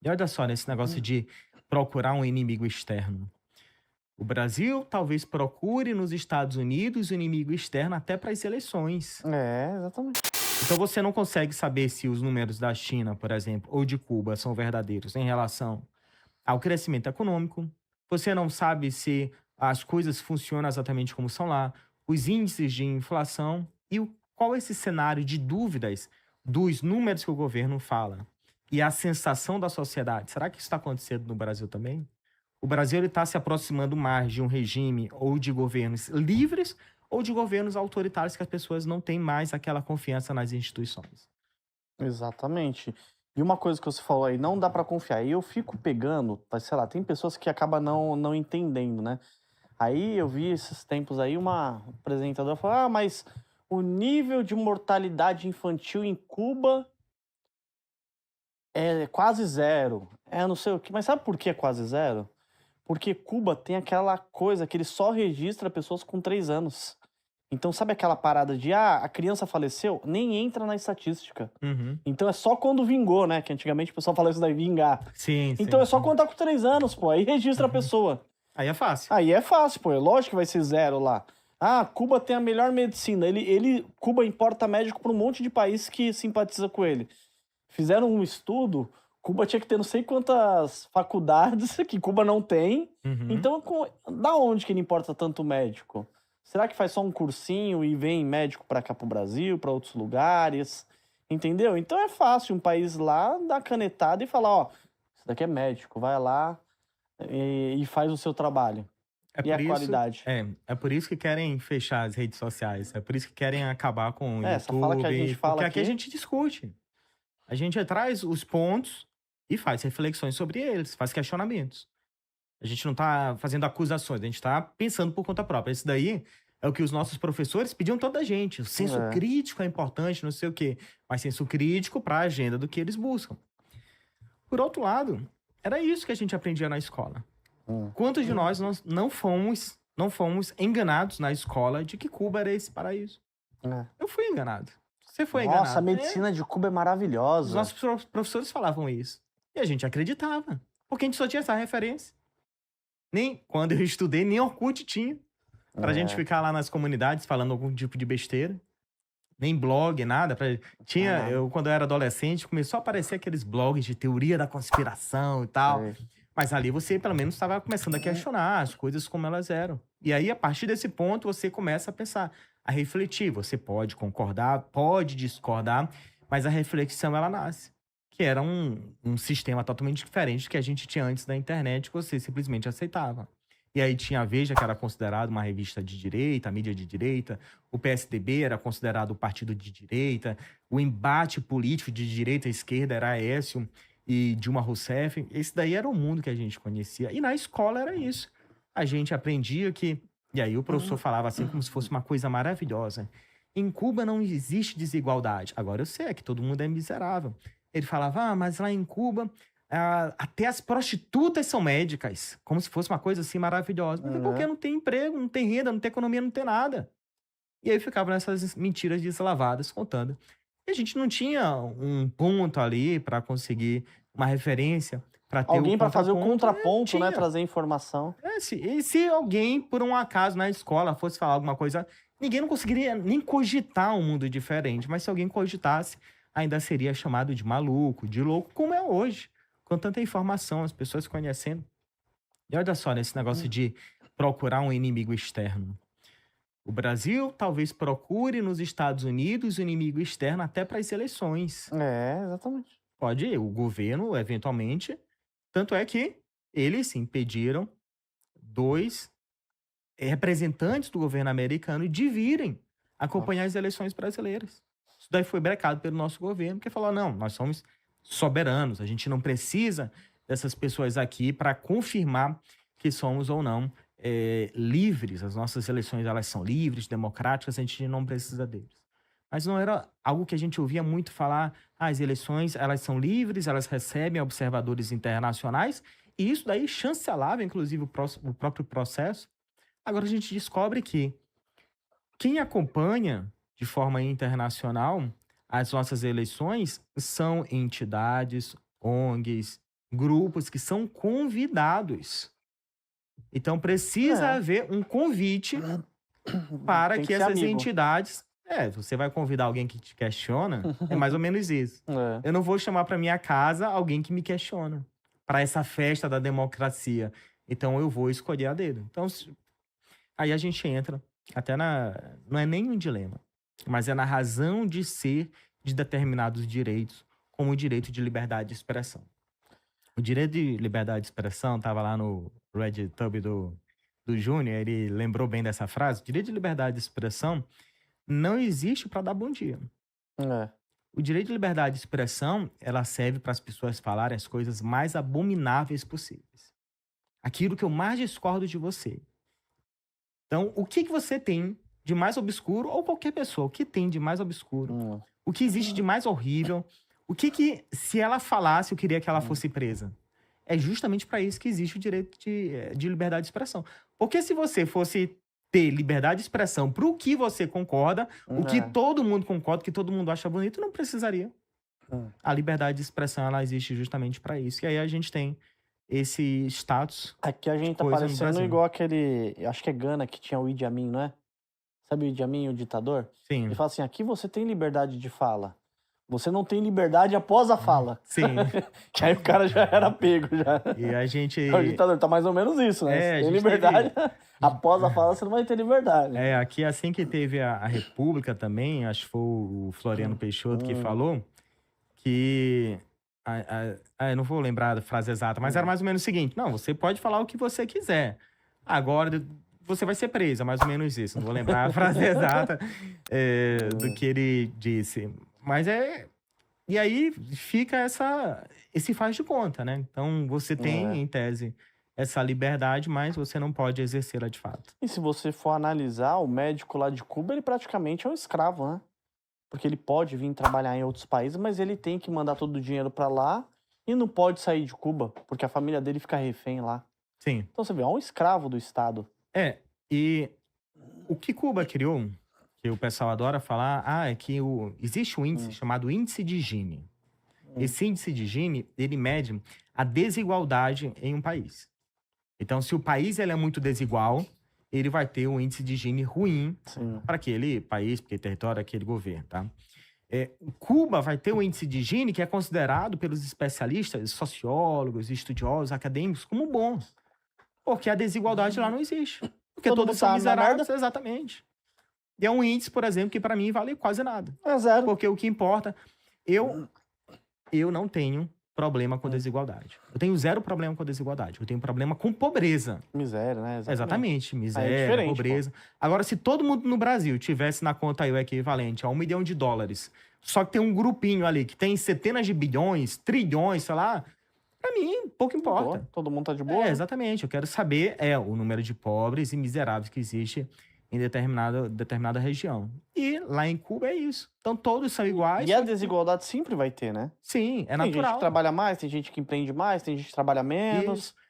E olha só, nesse negócio Hum. de procurar um inimigo externo. O Brasil talvez procure nos Estados Unidos o inimigo externo até para as eleições. É, exatamente. Então você não consegue saber se os números da China, por exemplo, ou de Cuba são verdadeiros em relação ao crescimento econômico. Você não sabe se as coisas funcionam exatamente como são lá, os índices de inflação e qual é esse cenário de dúvidas dos números que o governo fala e a sensação da sociedade. Será que isso está acontecendo no Brasil também? O Brasil está se aproximando mais de um regime ou de governos livres ou de governos autoritários que as pessoas não têm mais aquela confiança nas instituições. Exatamente. E uma coisa que você falou aí, não dá pra confiar. E eu fico pegando, sei lá, tem pessoas que acabam não entendendo, né? Aí eu vi esses tempos aí uma apresentadora falar: "Ah, mas o nível de mortalidade infantil em Cuba é quase zero. É não sei o quê". Mas sabe por que é quase zero? Porque Cuba tem aquela coisa que ele só registra pessoas com 3 anos. Então sabe aquela parada de: "Ah, a criança faleceu", nem entra na estatística. Uhum. Então é só quando vingou, né, que antigamente o pessoal falava isso daí, vingar. Sim, Então sim, é só sim. quando tá com 3 anos, pô, aí registra a Uhum. pessoa. Aí é fácil. Aí é fácil, pô, é lógico que vai ser zero lá. Ah, Cuba tem a melhor medicina, Cuba importa médico pra um monte de país que simpatiza com ele. Fizeram um estudo, Cuba tinha que ter não sei quantas faculdades que Cuba não tem, Uhum. então da onde que ele importa tanto médico? Será que faz só um cursinho e vem médico pra cá, para o Brasil, pra outros lugares? Entendeu? Então é fácil um país lá dar canetada e falar: "Ó, isso daqui é médico, vai lá, e faz o seu trabalho". É E a por isso qualidade? é por isso que querem fechar as redes sociais, é por isso que querem acabar com o É, essa fala que a gente YouTube, fala porque aqui a aqui gente discute. A gente traz os pontos e faz reflexões sobre eles, faz questionamentos. A gente não tá fazendo acusações, a gente tá pensando por conta própria. Isso daí é o que os nossos professores pediam toda a gente. O senso é. crítico é importante, não sei o quê, mas senso crítico para a agenda do que eles buscam. Por outro lado, era isso que a gente aprendia na escola. Hum. Quantos de nós não fomos enganados na escola de que Cuba era esse paraíso? É. Eu fui enganado. Você foi Nossa, a enganado. É, medicina de Cuba é os maravilhosa. nossos professores falavam isso. E a gente acreditava. Porque a gente só tinha essa referência. Nem quando eu estudei, nem Orkut tinha. Pra gente É, ficar lá nas comunidades falando algum tipo de besteira. Nem blog, nada. tinha Tinha, nada. eu, quando eu era adolescente, começou a aparecer aqueles blogs de teoria da conspiração e tal. Sei. Mas ali você, pelo menos, estava começando a questionar as coisas como elas eram. E aí, a partir desse ponto, você começa a pensar, a refletir. Você pode concordar, pode discordar, mas a reflexão, ela nasce. Que era um sistema totalmente diferente do que a gente tinha antes da internet, que você simplesmente aceitava. E aí tinha a Veja, que era considerado uma revista de direita, a mídia de direita, o PSDB era considerado o partido de direita, o embate político de direita e esquerda era Aécio e Dilma Rousseff. Esse daí era o mundo que a gente conhecia. E na escola era isso. A gente aprendia que. E aí o professor falava assim como se fosse uma coisa maravilhosa. Em Cuba não existe desigualdade. Agora eu sei é que todo mundo é miserável. Ele falava, mas lá em Cuba até as prostitutas são médicas, como se fosse uma coisa assim maravilhosa. Mas é porque É. não tem emprego, não tem renda, não tem economia, não tem nada. E aí ficava nessas mentiras deslavadas contando. E a gente não tinha um ponto ali para conseguir uma referência, para ter o Alguém pra fazer o contraponto, não contraponto, né, tinha. trazer informação. E se alguém, por um acaso, na escola fosse falar alguma coisa, ninguém não conseguiria nem cogitar um mundo diferente, mas se alguém cogitasse, ainda seria chamado de maluco, de louco, como é hoje, com tanta informação, as pessoas conhecendo. E olha só, nesse negócio Hum. de procurar um inimigo externo. O Brasil talvez procure nos Estados Unidos o inimigo externo até para as eleições. É, exatamente. Pode ir, o governo, eventualmente. Tanto é que eles impediram dois representantes do governo americano de virem acompanhar Nossa. as eleições brasileiras. Isso daí foi brecado pelo nosso governo, que falou: não, nós somos soberanos, a gente não precisa dessas pessoas aqui para confirmar que somos ou não livres. As nossas eleições elas são livres, democráticas, a gente não precisa deles. Mas não era algo que a gente ouvia muito falar. As eleições elas são livres, elas recebem observadores internacionais, e isso daí chancelava, inclusive, o próprio processo. Agora a gente descobre que quem acompanha de forma internacional as nossas eleições são entidades, ONGs. grupos que são convidados. Então precisa É. haver um convite para Tem que que ser essas amigo. entidades. Você vai convidar alguém que te questiona, é mais ou menos isso. É. Eu não vou chamar para minha casa alguém que me questiona, para essa festa da democracia. Então eu vou escolher a dedo. Então, aí a gente entra até na. Não é nem um dilema, mas é na razão de ser de determinados direitos, como o direito de liberdade de expressão. O direito de liberdade de expressão estava lá no RedTube do Júnior, ele lembrou bem dessa frase. O direito de liberdade de expressão não existe para dar bom dia. É. O direito de liberdade de expressão, ela serve para as pessoas falarem as coisas mais abomináveis possíveis. Aquilo que eu mais discordo de você. Então, o que você tem de mais obscuro, ou qualquer pessoa, o que tem de mais obscuro? O que existe de mais horrível? O que se ela falasse, eu queria que ela fosse presa? É justamente para isso que existe o direito de liberdade de expressão. Porque se você fosse ter liberdade de expressão para o que você concorda, o que todo mundo concorda, o que todo mundo acha bonito, não precisaria. A liberdade de expressão, ela existe justamente para isso. E aí a gente tem esse status. Aqui a gente tá coisa no parecendo Brasil. igual aquele. Acho que é Gana que tinha o Idi Amin, não é? Sabe o Idi Amin, o ditador? Sim, Ele fala assim: aqui você tem liberdade de fala. Você não tem liberdade após a fala. sim. Que aí o cara já era pego já. E a gente... O ditador tá mais ou menos isso, né? É, a Você tem gente liberdade. Após a fala, você não vai ter liberdade. Aqui assim que teve a República também, acho que foi o Floriano Peixoto que falou que... eu não vou lembrar da frase exata, mas era mais ou menos o seguinte: não, você pode falar o que você quiser. Agora você vai ser presa, mais ou menos isso. Não vou lembrar a frase exata do que ele disse. Mas e aí fica esse faz de conta, né? Então você tem, em tese, essa liberdade, mas você não pode exercê-la de fato. E se você for analisar, o médico lá de Cuba, ele praticamente é um escravo, né? Porque ele pode vir trabalhar em outros países, mas ele tem que mandar todo o dinheiro pra lá e não pode sair de Cuba, porque a família dele fica refém lá. Sim. Então você vê, é um escravo do Estado. E o que Cuba criou, que o pessoal adora falar, é que existe um índice chamado índice de Gini. Esse índice de Gini, ele mede a desigualdade em um país. Então, se o país ele é muito desigual, ele vai ter um índice de Gini ruim para aquele país, para aquele território, aquele governo, tá? Cuba vai ter um índice de Gini que é considerado pelos especialistas, sociólogos, estudiosos, acadêmicos, como bom. Porque a desigualdade lá não existe. Porque todos são miseráveis, exatamente. E é um índice, por exemplo, que para mim vale quase nada. É zero. Porque o que importa... Eu não tenho problema com desigualdade. Eu tenho zero problema com desigualdade. Eu tenho problema com pobreza. Miséria, né? Exatamente. Miséria, diferente, pobreza. Agora, se todo mundo no Brasil tivesse na conta aí o equivalente a $1 milhão, só que tem um grupinho ali que tem centenas de bilhões, trilhões, sei lá, pra mim, pouco importa. Todo mundo tá de boa. Exatamente. Eu quero saber o número de pobres e miseráveis que existe em determinada região. E lá em Cuba é isso. Então todos são iguais. E a desigualdade sempre vai ter, né? Sim, é Tem gente natural. que trabalha mais, tem gente que empreende mais, tem gente que trabalha menos. Isso.